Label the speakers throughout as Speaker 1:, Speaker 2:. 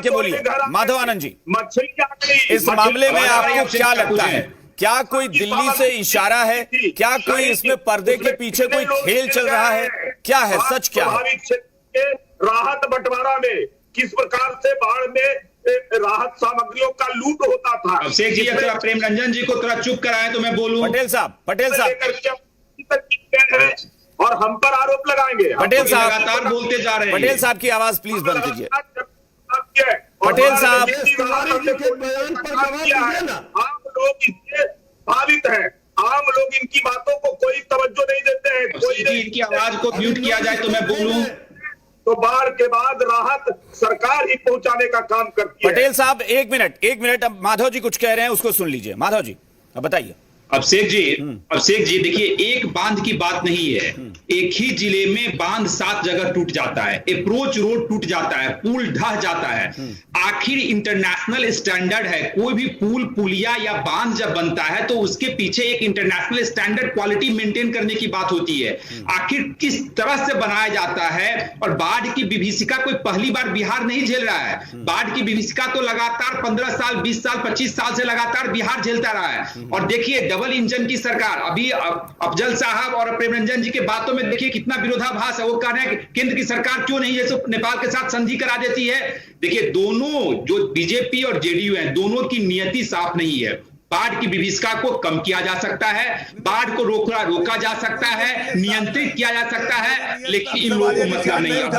Speaker 1: के बोलिए माधव आनंद जी,
Speaker 2: मछली
Speaker 1: इस मामले में आपको क्या लगता है? क्या कोई दिल्ली से इशारा है? क्या कोई इसमें पर्दे के पीछे कोई खेल चल रहा है? क्या है, सच क्या है?
Speaker 2: राहत बंटवारा में किस प्रकार से बाढ़ में राहत सामग्रियों का लूट होता था।
Speaker 3: अभिषेक जी, अगर प्रेम रंजन जी को थोड़ा चुप कराएं तो मैं बोलूं।
Speaker 1: पटेल साहब
Speaker 2: और हम पर आरोप लगाएंगे।
Speaker 1: पटेल साहब
Speaker 3: लगातार बोलते जा रहे हैं।
Speaker 1: पटेल साहब की आवाज प्लीज बंद कीजिए। पटेल साहब,
Speaker 2: आम लोग इससे भावित हैं, आम लोग इनकी बातों को कोई तवज्जो नहीं देते हैं। कोई
Speaker 3: इनकी आवाज को म्यूट किया जाए तो मैं बोलूं।
Speaker 2: तो बाढ़ के बाद राहत सरकार ही पहुंचाने का काम करती है।
Speaker 1: पटेल साहब एक मिनट, अब माधव जी कुछ कह रहे हैं, उसको सुन लीजिए। माधव जी अब बताइए।
Speaker 3: अभिषेक जी देखिए, एक बांध की बात नहीं है। एक ही जिले में बांध 7 जगह टूट जाता है, अप्रोच रोड टूट जाता है, पुल ढह जाता है। आखिर इंटरनेशनल स्टैंडर्ड है, कोई भी पुल, पुलिया या बांध जब बनता है तो उसके पीछे एक इंटरनेशनल स्टैंडर्ड क्वालिटी मेंटेन करने की बात होती है। आखिर किस तरह से बनाया जाता है। और बाढ़ की विभीषिका कोई पहली बार बिहार नहीं झेल रहा है। बाढ़ की विभीषिका तो लगातार 15 साल, 20 साल, 25 साल से लगातार बिहार झेलता रहा है। और देखिए, डबल इंजन की सरकार, अभी अफजल साहब और प्रेम रंजन जी के बातों में देखिए कितना विरोधाभास है। वो कह रहे हैं कि केंद्र की सरकार क्यों नहीं जैसे नेपाल के साथ संधि करा देती है। देखिए, दोनों जो बीजेपी और जेडीयू हैं, दोनों की नियति साफ नहीं है। बाढ़ की विभीषिका को कम किया जा सकता है, बाढ़ को रोका जा सकता है, नियंत्रित किया जा सकता है, लेकिन इन लोगों को मतलब नहीं है।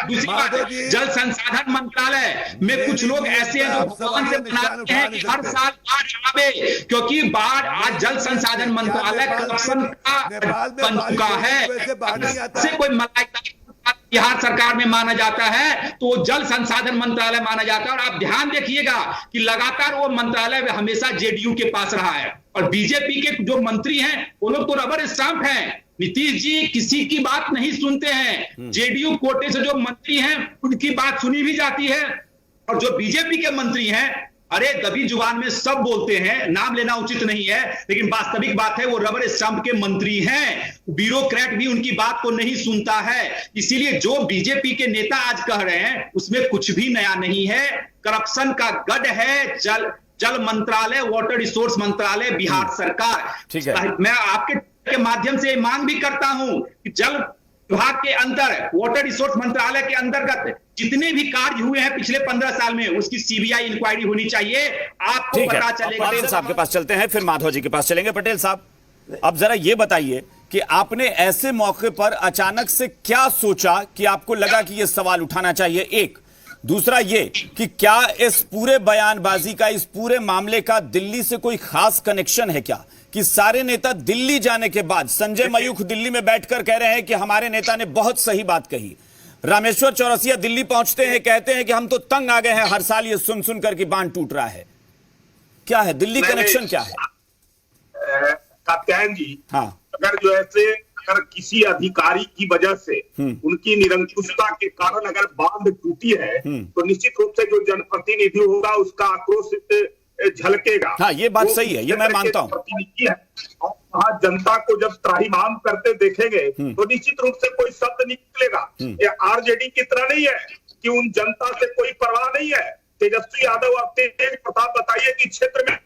Speaker 3: दूसरी बात, जल संसाधन मंत्रालय में कुछ लोग ऐसे हैं जो भगवान से मनाते हैं कि हर साल बाढ़ आवे, क्योंकि बाढ़ आज जल संसाधन मंत्रालय करप्शन का बन चुका है। से कोई मलाई बिहार सरकार में माना जाता है तो जल संसाधन मंत्रालय माना जाता है। और आप ध्यान देखिएगा कि लगातार वो मंत्रालय हमेशा जेडीयू के पास रहा है। और बीजेपी के जो मंत्री हैं वो लोग तो रबर स्टाम्प हैं। नीतीश जी किसी की बात नहीं सुनते हैं। जेडीयू कोटे से जो मंत्री हैं उनकी बात सुनी भी जाती है। और जो बीजेपी के मंत्री हैं, अरे दबी जुबान में सब बोलते हैं, नाम लेना उचित नहीं है, लेकिन वास्तविक बात है वो रबर स्टंप के मंत्री हैं। ब्यूरोक्रेट भी उनकी बात को नहीं सुनता है। इसीलिए जो बीजेपी के नेता आज कह रहे हैं उसमें कुछ भी नया नहीं है। करप्शन का गढ़ है जल मंत्रालय, वाटर रिसोर्स मंत्रालय, बिहार सरकार।
Speaker 1: ठीक है,
Speaker 3: मैं आपके माध्यम से मांग भी करता हूं कि जल विभाग के अंदर, वाटर रिसोर्स मंत्रालय के अंतर्गत जितने भी कार्य हुए हैं पिछले 15 साल में, उसकी सीबीआई इंक्वायरी होनी चाहिए। आपको पता चलेगा।
Speaker 1: पटेल साहब के पास चलते हैं, फिर माधव जी के पास चलेंगे। पटेल साहब, अब जरा ये बताइए कि आपने ऐसे मौके पर अचानक से क्या सोचा कि आपको लगा कि यह सवाल उठाना चाहिए? एक दूसरा ये कि क्या इस पूरे बयानबाजी का, इस पूरे मामले का दिल्ली से कोई खास कनेक्शन है क्या, कि सारे नेता दिल्ली जाने के बाद, संजय मयूख दिल्ली में बैठकर कह रहे हैं कि हमारे नेता ने बहुत सही बात कही, रामेश्वर चौरसिया दिल्ली पहुंचते हैं, कहते हैं कि हम तो तंग आ गए हैं हर साल ये सुन सुनकर कि बांध टूट रहा है। क्या है दिल्ली कनेक्शन, क्या है?
Speaker 2: कात्यायन जी,
Speaker 1: हाँ,
Speaker 2: अगर किसी अधिकारी की वजह से, उनकी निरंकुशता के कारण अगर बांध टूटी है तो निश्चित रूप से जो जनप्रतिनिधि होगा उसका आक्रोश झलकेगा।
Speaker 1: हाँ, ये बात सही है, ये मैं मानता हूं।
Speaker 2: और वहां जनता को जब त्राहिमाम करते देखेंगे तो निश्चित रूप से कोई शब्द निकलेगा। ये आरजेडी की तरह नहीं है कि उन जनता से कोई परवाह नहीं है। तेजस्वी यादव और तेज प्रताप बताइए कि क्षेत्र में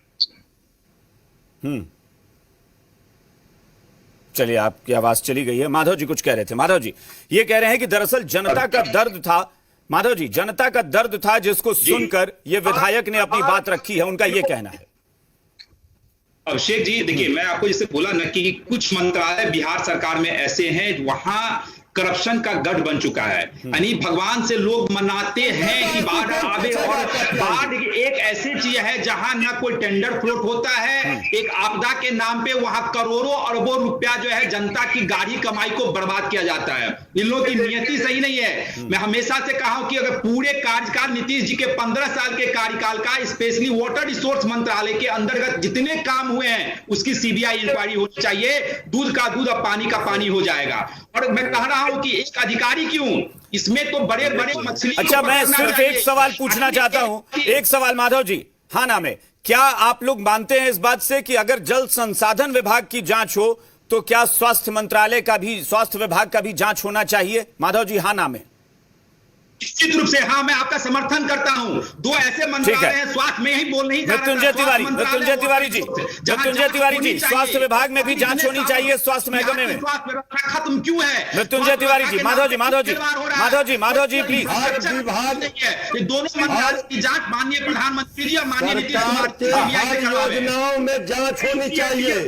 Speaker 1: चलिए, आपकी आवाज चली गई है। माधव जी कुछ कह रहे थे। माधव जी ये कह रहे हैं कि दरअसल जनता का दर्द था, माधव जी जनता का दर्द था जिसको सुनकर ये विधायक ने अपनी बात रखी है, उनका ये कहना है।
Speaker 3: अभिषेक जी देखिए, मैं आपको जैसे बोला ना कि कुछ मंत्रालय बिहार सरकार में ऐसे हैं वहां करप्शन का गढ़ बन चुका है। यानी भगवान से लोग मनाते हैं कि बाढ़ आवे, और बाढ़ एक ऐसी चीज है जहां ना कोई टेंडर फ्लोट होता है। एक आपदा के नाम पे वहां करोड़ों अरबों रुपया जो है जनता की गाढ़ी कमाई को बर्बाद किया जाता है। इन लोगों की नियति सही नहीं है। मैं हमेशा से कहा हूं कि अगर पूरे कार्यकाल नीतीश जी के 15 साल के कार्यकाल का, स्पेशली वाटर रिसोर्स मंत्रालय के अंतर्गत जितने काम हुए हैं उसकी सीबीआई इंक्वायरी होनी चाहिए। दूध का दूध और पानी का पानी हो जाएगा। और मैं कह रहा हूं कि एक अधिकारी क्यों, इसमें तो बड़े बड़े मछली।
Speaker 1: अच्छा, मैं सिर्फ एक सवाल पूछना चाहता हूं, एक सवाल माधव जी। हाँ ना, में क्या आप लोग मानते हैं इस बात से कि अगर जल संसाधन विभाग की जांच हो तो क्या स्वास्थ्य मंत्रालय का भी, स्वास्थ्य विभाग का भी जांच होना चाहिए? माधव जी हाँ ना में।
Speaker 3: निश्चित रूप से हाँ, मैं आपका समर्थन करता हूँ। दो ऐसे मंत्रालय हैं, स्वास्थ्य में ही बोल नहीं जा रहा था,
Speaker 1: मृत्युंजय तिवारी जी,
Speaker 3: जहाँ
Speaker 1: स्वास्थ्य विभाग में भी जांच होनी चाहिए, स्वास्थ्य महकमे में
Speaker 3: स्वास्थ्य व्यवस्था खत्म क्यों है?
Speaker 1: मृत्युंजय तिवारी जी, माधव जी प्लीज।
Speaker 3: ये दोनों मंत्रालय की जांच माननीय प्रधानमंत्री जी और माननीय नीतीश कुमार जी
Speaker 4: योजनाओं में जांच होनी चाहिए।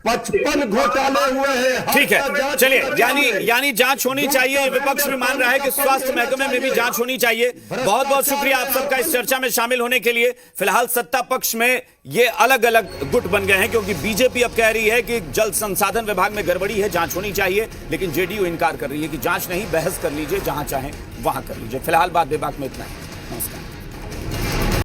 Speaker 4: 55 घोटाले हुए हैं।
Speaker 1: ठीक है, चलिए, यानी जांच होनी चाहिए। विपक्ष भी मान रहा है कि स्वास्थ्य महकमे में भी जांच होनी चाहिए। बहुत बहुत शुक्रिया आप सबका इस चर्चा में शामिल होने के लिए। फिलहाल सत्ता पक्ष में ये अलग अलग गुट बन गए हैं, क्योंकि बीजेपी अब कह रही है कि जल संसाधन विभाग में गड़बड़ी है, जांच होनी चाहिए, लेकिन जेडीयू इनकार कर रही है कि जांच नहीं, बहस कर लीजिए, जहां चाहें वहां कर लीजिए। फिलहाल बात विभाग में इतना ही। नमस्कार।